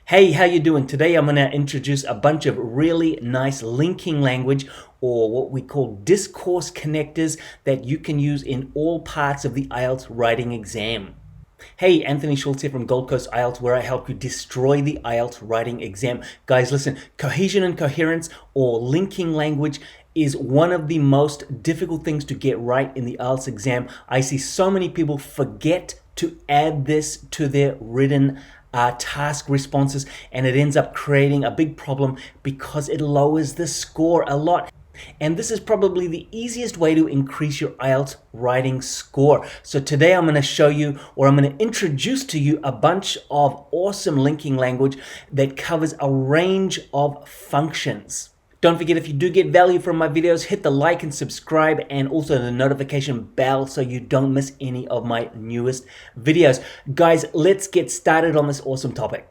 Hey, how you doing? Today I'm going to introduce a bunch of really nice linking language, or what we call discourse connectors, that you can use in all parts of the IELTS writing exam. Hey, Anthony Schultz here from Gold Coast IELTS, where I help you destroy the IELTS writing exam. Guys, listen, cohesion and coherence, or linking language, is one of the most difficult things to get right in the IELTS exam. I see so many people forget to add this to their written task responses, and it ends up creating a big problem because it lowers the score a lot. And this is probably the easiest way to increase your IELTS writing score. So today I'm going to show you, or I'm going to introduce to you, a bunch of awesome linking language that covers a range of functions. Don't forget, if you do get value from my videos, hit the like and subscribe, and also the notification bell so you don't miss any of my newest videos. Guys, let's get started on this awesome topic.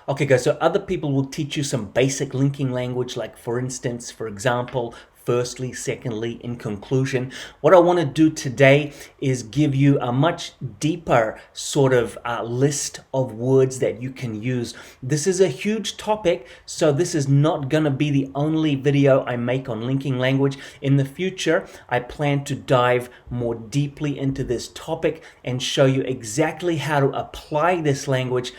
Okay guys, so other people will teach you some basic linking language, like for instance, for example, firstly, secondly, in conclusion. What I want to do today is give you a much deeper sort of list of words that you can use. This is a huge topic, so this is not going to be the only video I make on linking language. In the future, I plan to dive more deeply into this topic and show you exactly how to apply this language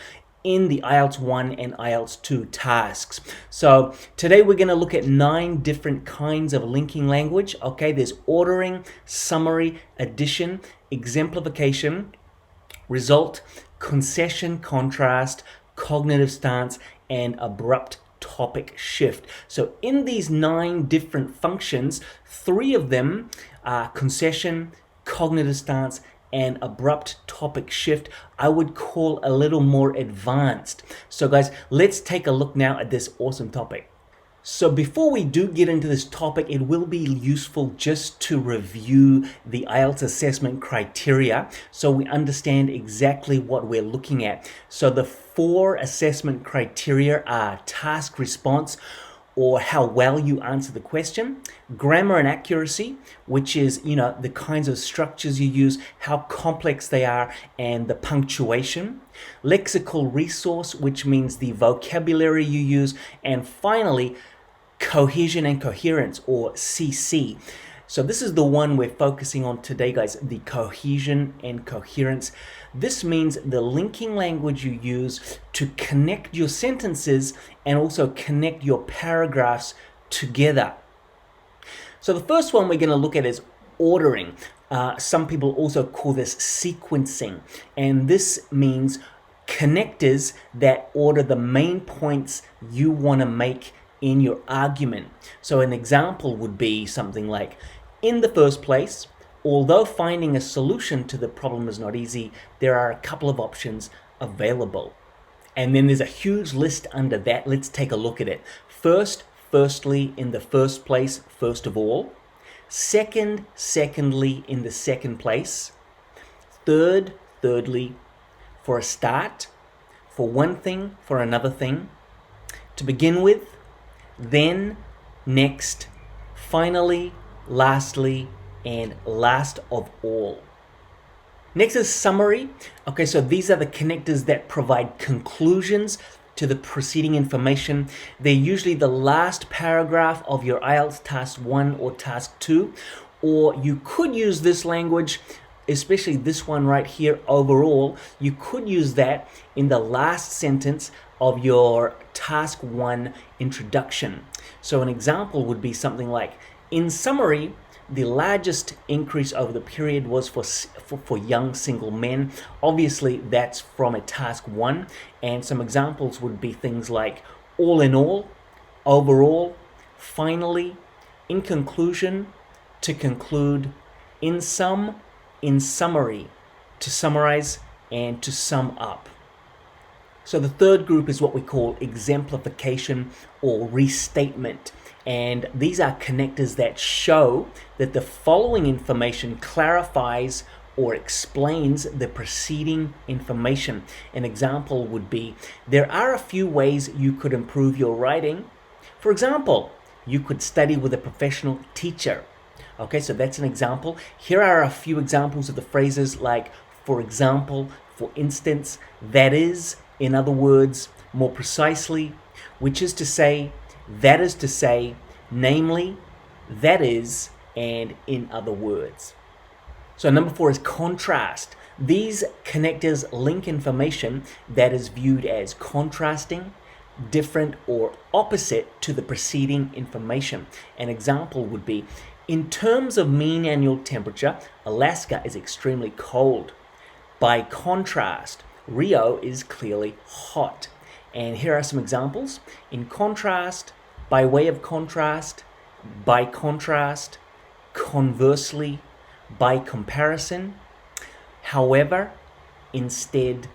in the IELTS 1 and IELTS 2 tasks. So today we're going to look at 9 different kinds of linking language. Okay, there's ordering, summary, addition, exemplification, result, concession, contrast, cognitive stance, and abrupt topic shift. So in these 9 different functions, 3 of them are concession, cognitive stance, and abrupt topic shift, I would call a little more advanced. So guys, let's take a look now at this awesome topic. So before we do get into this topic, it will be useful just to review the IELTS assessment criteria so we understand exactly what we're looking at. So the 4 assessment criteria are task response, or how well you answer the question; grammar and accuracy, which is, the kinds of structures you use, how complex they are, and the punctuation; lexical resource, which means the vocabulary you use; and finally, cohesion and coherence, or CC. So this is the one we're focusing on today, guys, the cohesion and coherence. This means the linking language you use to connect your sentences and also connect your paragraphs together. So the first one we're going to look at is ordering. Some people also call this sequencing, and this means connectors that order the main points you want to make in your argument. So an example would be something like, in the first place, although finding a solution to the problem is not easy, there are a couple of options available. And then there's a huge list under that. Let's take a look at it. Firstly, in the first place, first of all. Secondly, in the second place. Thirdly, for a start. For one thing, for another thing. To begin with, then, next, finally, lastly, and last of all. Next is summary. Okay, so these are the connectors that provide conclusions to the preceding information. They're usually the last paragraph of your IELTS Task 1 or Task 2, or you could use this language, especially this one right here, overall, you could use that in the last sentence of your Task 1 introduction. So an example would be something like, in summary, the largest increase over the period was for young single men. Obviously, that's from a Task 1. And some examples would be things like, all in all, overall, finally, in conclusion, to conclude, in sum, in summary, to summarize, and to sum up. So the third group is what we call exemplification or restatement. And these are connectors that show that the following information clarifies or explains the preceding information. An example would be, there are a few ways you could improve your writing. For example, you could study with a professional teacher. Okay, so that's an example. Here are a few examples of the phrases like, for example, for instance, that is, in other words, more precisely, which is to say, that is to say, namely, that is, and in other words. So number 4 is contrast. These connectors link information that is viewed as contrasting, different, or opposite to the preceding information. An example would be, in terms of mean annual temperature, Alaska is extremely cold. By contrast, Rio is clearly hot. And here are some examples. In contrast, by way of contrast, by contrast, conversely, by comparison, however, instead,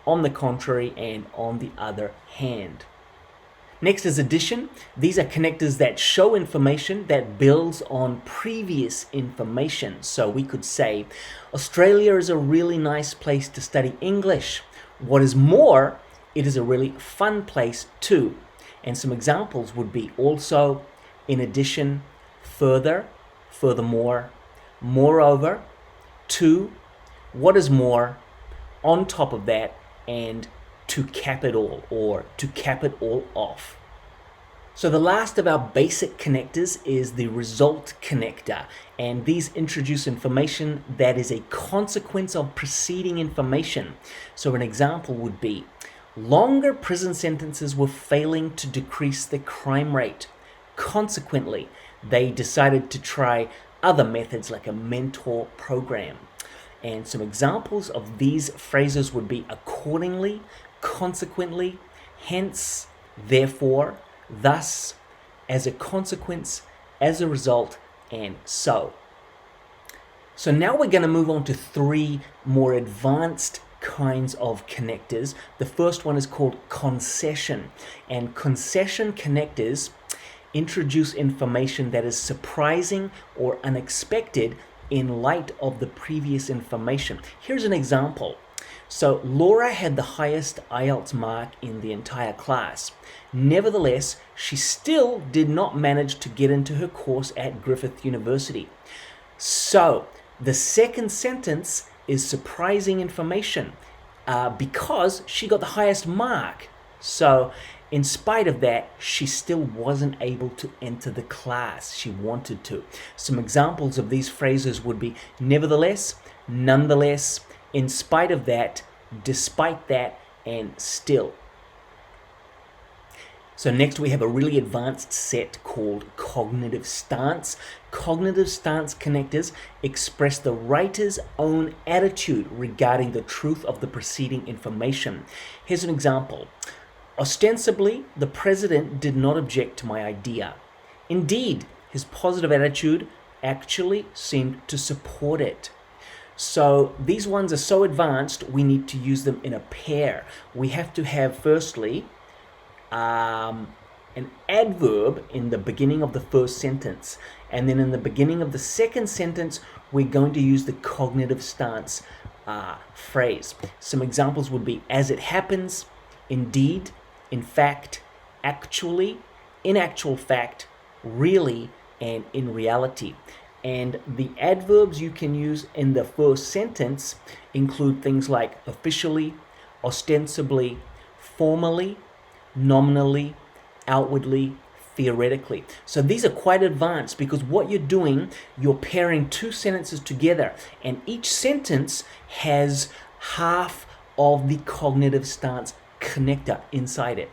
on the contrary, and on the other hand. Next is addition. These are connectors that show information that builds on previous information. So we could say, Australia is a really nice place to study English. What is more, it is a really fun place too. And some examples would be also, in addition, further, furthermore, moreover, to, what is more, on top of that, and to cap it all, or to cap it all off. So the last of our basic connectors is the result connector, and these introduce information that is a consequence of preceding information. So an example would be, longer prison sentences were failing to decrease the crime rate. Consequently, they decided to try other methods like a mentor program. And some examples of these phrases would be accordingly, consequently, hence, therefore, thus, as a consequence, as a result, and so. So now we're going to move on to 3 more advanced kinds of connectors. The first one is called concession. And concession connectors introduce information that is surprising or unexpected in light of the previous information. Here's an example. So Laura had the highest IELTS mark in the entire class. Nevertheless, she still did not manage to get into her course at Griffith University. So the second sentence is surprising information because she got the highest mark. So in spite of that, she still wasn't able to enter the class she wanted to. Some examples of these phrases would be nevertheless, nonetheless, in spite of that, despite that, and still. So next we have a really advanced set called cognitive stance. Cognitive stance connectors express the writer's own attitude regarding the truth of the preceding information. Here's an example. Ostensibly, the president did not object to my idea. Indeed, his positive attitude actually seemed to support it. So these ones are so advanced, we need to use them in a pair. We have to have, firstly, an adverb in the beginning of the first sentence. And then in the beginning of the second sentence, we're going to use the cognitive stance phrase. Some examples would be, as it happens, indeed, in fact, actually, in actual fact, really, and in reality. And the adverbs you can use in the first sentence include things like officially, ostensibly, formally, nominally, outwardly, theoretically. So these are quite advanced because what you're doing, you're pairing 2 sentences together, and each sentence has half of the cognitive stance connector inside it.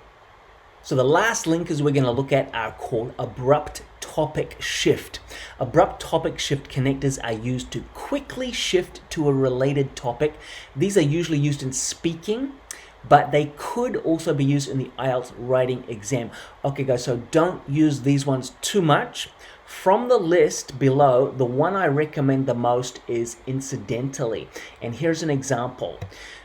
So the last linkers we're going to look at are called abrupt topic shift. Abrupt topic shift connectors are used to quickly shift to a related topic. These are usually used in speaking, but they could also be used in the IELTS writing exam. Okay guys, so don't use these ones too much. From the list below, the one I recommend the most is incidentally. And here's an example.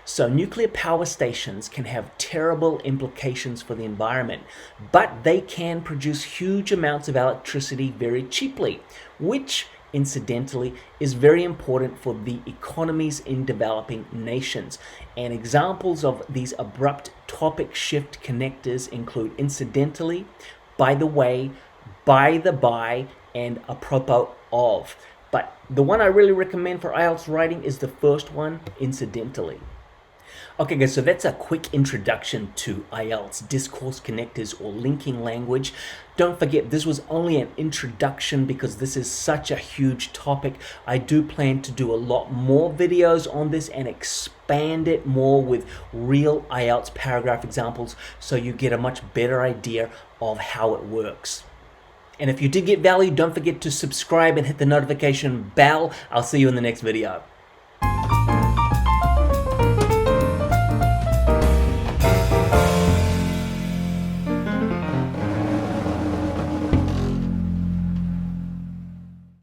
So nuclear power stations can have terrible implications for the environment, but they can produce huge amounts of electricity very cheaply, which incidentally is very important for the economies in developing nations. And examples of these abrupt topic shift connectors include incidentally, by the way, by the by, and apropos of. But the one I really recommend for IELTS writing is the first one, incidentally. Okay guys, so that's a quick introduction to IELTS, discourse connectors or linking language. Don't forget, this was only an introduction because this is such a huge topic. I do plan to do a lot more videos on this and expand it more with real IELTS paragraph examples so you get a much better idea of how it works. And if you did get value, don't forget to subscribe and hit the notification bell. I'll see you in the next video.